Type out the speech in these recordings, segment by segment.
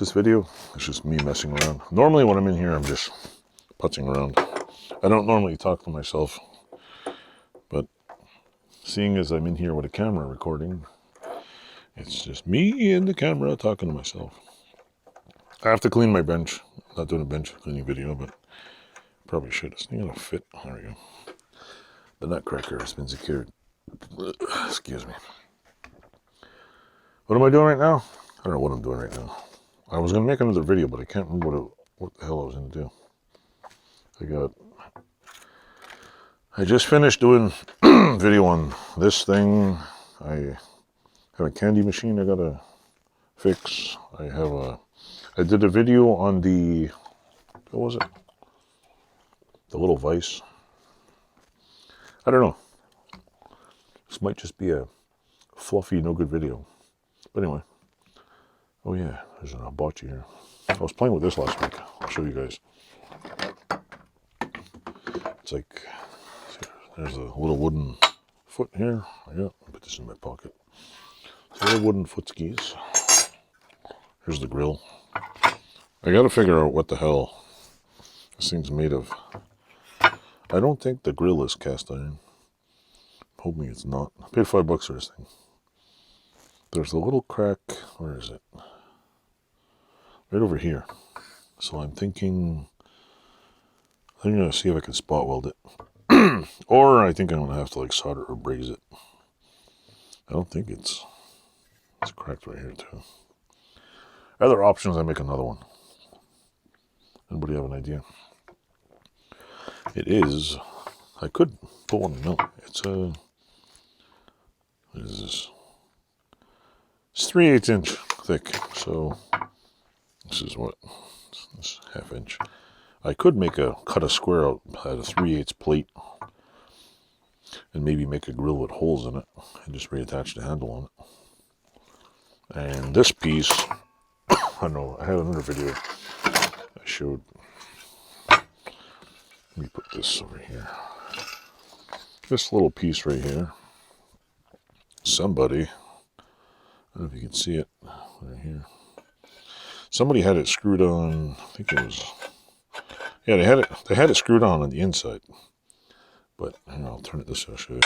this video. It's just me messing around. Normally when I'm in here, I'm just putzing around. I don't normally talk to myself, but seeing as I'm in here with a camera recording, it's just me and the camera talking to myself. I have to clean my bench. I'm not doing a bench cleaning video, but probably should. It's not gonna fit. There we go. The nutcracker has been secured. Excuse me. What am I doing right now? I don't know what I'm doing right now. I was gonna make another video, but I can't remember what the hell I was gonna do. I just finished doing video on this thing. I have a candy machine I gotta fix. I did a video on the, what was it? The little vise. I don't know. This might just be a fluffy, no good video. But anyway. Oh yeah, there's an hibachi here. I was playing with this last week. I'll show you guys. It's like, there's a little wooden foot here. Yeah, I'll put this in my pocket. So little wooden foot skis. Here's the grill. I gotta figure out what the hell this thing's made of. I don't think the grill is cast iron. I'm hoping it's not. I paid $5 for this thing. There's a little crack. Where is it? Right over here. So I'm thinking I'm gonna see if I can spot weld it. Or I think I'm gonna have to like solder or braze it. I don't think it's cracked right here too. Other options, I make another one. Anybody have an idea? It is, I could put one in milk. It's a, what is this? It's 3/8 inch thick. So this is what, this ½ inch. I could cut a square out at a 3/8 plate and maybe make a grill with holes in it and just reattach the handle on it. And this piece, I don't know, I had another video I showed. Let me put this over here. This little piece right here. Somebody, I don't know if you can see it right here. Somebody had it screwed on, I think it was, yeah, they had it screwed on the inside. But I'll turn it this way, I'll show you.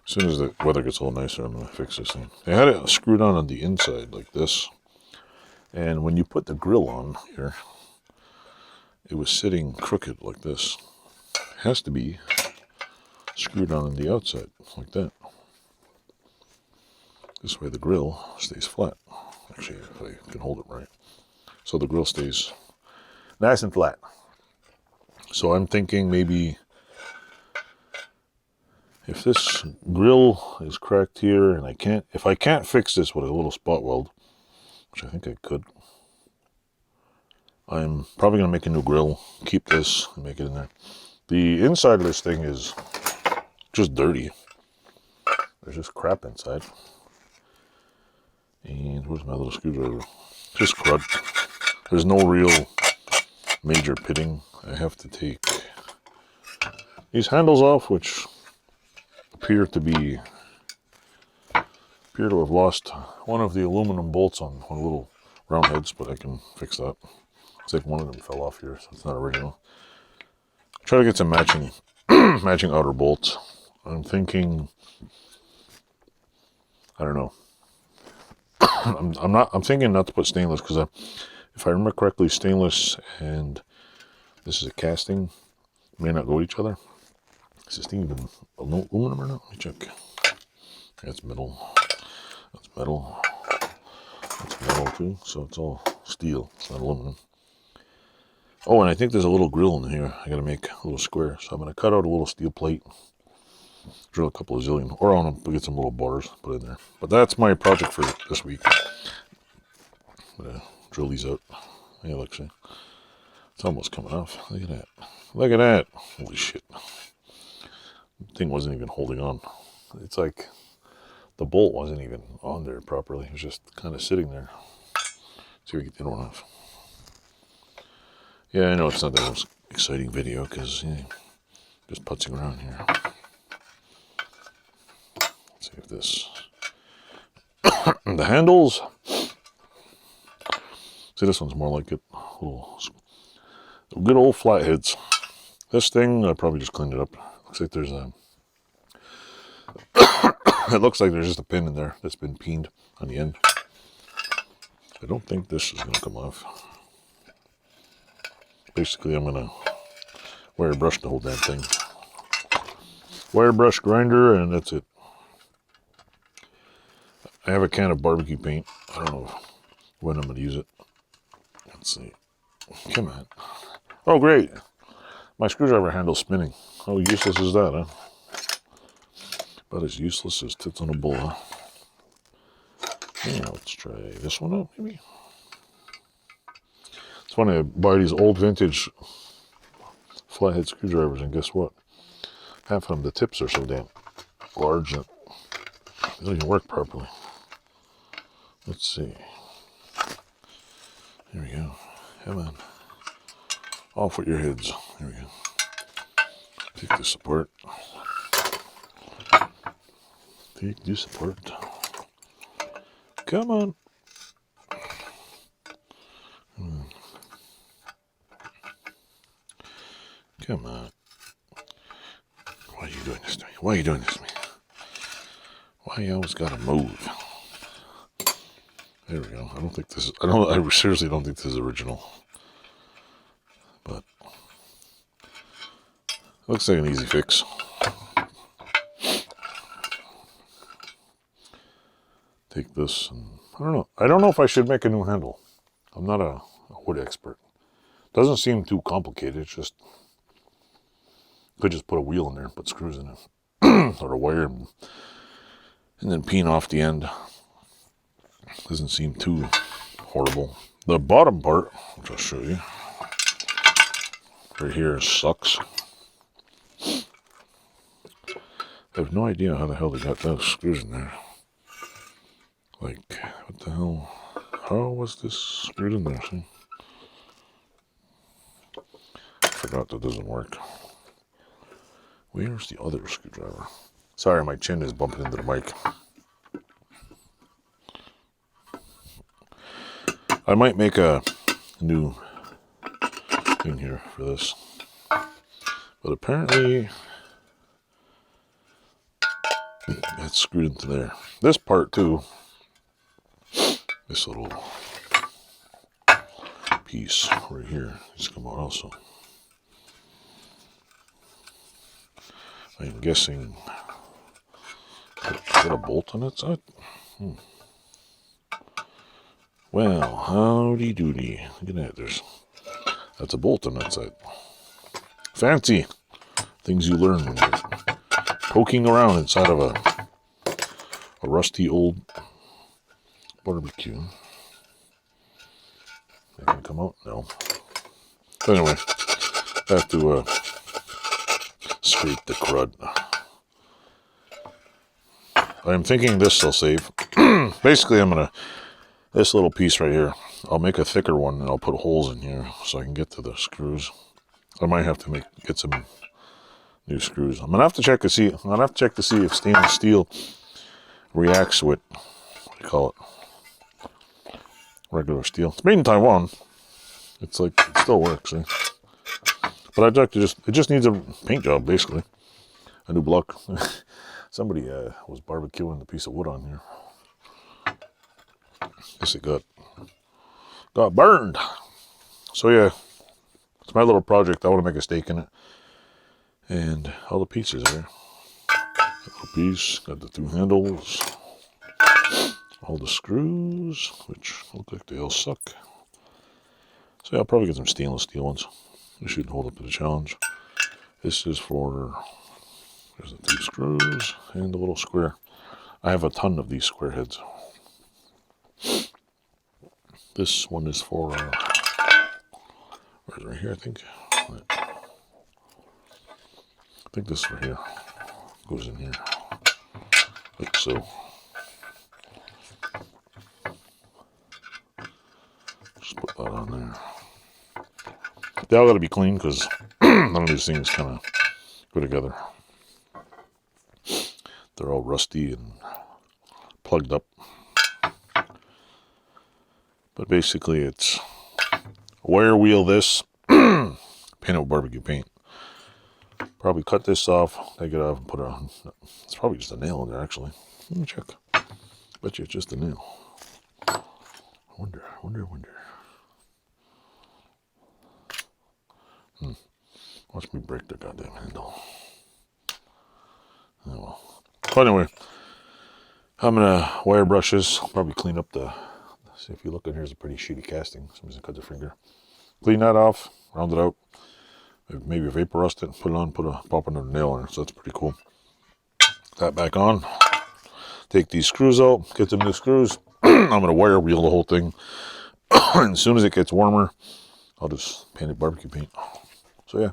As soon as the weather gets a little nicer, I'm going to fix this thing. They had it screwed on the inside like this. And when you put the grill on here, it was sitting crooked like this. It has to be screwed on the outside like that. This way the grill stays flat. Actually, if I can hold it right. So the grill stays nice and flat. So I'm thinking maybe if this grill is cracked here and if I can't fix this with a little spot weld, which I think I could, I'm probably going to make a new grill, keep this and make it in there. The inside of this thing is just dirty. There's just crap inside. And where's my little screwdriver? Just crud. There's no real major pitting. I have to take these handles off, which appear to have lost one of the aluminum bolts on one of the little round heads, but I can fix that. It's like one of them fell off here, so it's not original. Try to get some matching matching outer bolts. I'm thinking, I don't know. I'm thinking not to put stainless because if I remember correctly, stainless and this is a casting may not go with each other. Is this thing even aluminum or not? Let me check. That's metal. That's metal. That's metal too. So it's all steel. It's not aluminum. Oh, and I think there's a little grill in here. I gotta make a little square. So I'm gonna cut out a little steel plate. Drill a couple of zillion, or I want to get some little bars, put in there. But that's my project for this week. I'm gonna drill these out. Yeah, look, see, it's almost coming off. Look at that! Look at that! Holy shit! The thing wasn't even holding on. It's like the bolt wasn't even on there properly. It was just kind of sitting there. See if we get the other one off. Yeah, I know it's not the most exciting video because just putzing around here. Let's see if this, the handles, See, this one's more like it. Good old flatheads. This thing, I probably just cleaned it up. Looks like there's a... it looks like there's just a pin in there that's been peened on the end. I don't think this is going to come off. Basically, I'm going to wire brush the whole damn thing. Wire brush grinder, and that's it. I have a can of barbecue paint. I don't know when I'm going to use it. Let's see. Come on. Oh, great. My screwdriver handle's spinning. How useless is that, huh? About as useless as tits on a bull, huh? Yeah, let's try this one out, maybe. It's funny, I buy these old vintage flathead screwdrivers, and guess what? Half of them, the tips are so damn large that they don't even work properly. Let's see. Here we go. Come on. Off with your heads. Here we go. Take this apart. Take this apart. Come on. Come on. Why are you doing this to me? Why are you doing this to me? Why you always gotta move? There we go. I don't think this is... I seriously don't think this is original. But... looks like an easy fix. Take this and... I don't know. I don't know if I should make a new handle. I'm not a wood expert. Doesn't seem too complicated. It's just... could just put a wheel in there and put screws in it. Or a wire. And then peen off the end. Doesn't seem too horrible. The bottom part, which I'll show you. Right here sucks. I have no idea how the hell they got those screws in there. Like, what the hell? How was this screwed in there? See? I forgot that doesn't work. Where's the other screwdriver? Sorry, my chin is bumping into the mic. I might make a new thing here for this. But apparently, that's screwed into there. This part too, this little piece right here needs to come out also. I'm guessing, is that a bolt on that side? Well, howdy doody. Look at that, that's a bolt on that side. Fancy things you learn when you're poking around inside of a rusty old barbecue. They can come out? No. Anyway, I have to scrape the crud. I'm thinking this will save. Basically, I'm gonna, this little piece right here, I'll make a thicker one and I'll put holes in here so I can get to the screws. I might have to get some new screws. I'm gonna have to check to see. I'm gonna have to check to see if stainless steel reacts with, what do you call it, regular steel. It's made in Taiwan. It's like, it still works. Eh? But I'd like to it just needs a paint job, basically. A new block. Somebody was barbecuing the piece of wood on here. Guess it got burned. So yeah, it's my little project. I want to make a steak in it. And all the pieces there. Little piece, got the two handles. All the screws, which look like they all suck. So yeah, I'll probably get some stainless steel ones. They should hold up to the challenge. This is for, there's the two screws and the little square. I have a ton of these square heads. This one is for, where's it, right here, I think. I think this right here goes in here, like so. Just put that on there. They all got to be clean because none of these things kind of go together. They're all rusty and plugged up. But basically it's wire wheel this, paint it with barbecue paint. Probably cut this off, take it off, and put it's probably just a nail in there actually. Let me check. Bet you it's just a nail. I wonder. Watch me break the goddamn handle. Oh well. So anyway, I'm gonna wire brush this. Probably clean up see if you look in here, it's a pretty shitty casting. Somebody's gonna cut their finger. Clean that off, round it out. Maybe vapor rust it, put it on, pop another nail in it. So that's pretty cool. That back on. Take these screws out, get them new screws. I'm gonna wire wheel the whole thing. And as soon as it gets warmer, I'll just paint it barbecue paint. So yeah,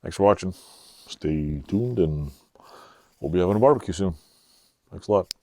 thanks for watching. Stay tuned and we'll be having a barbecue soon. Thanks a lot.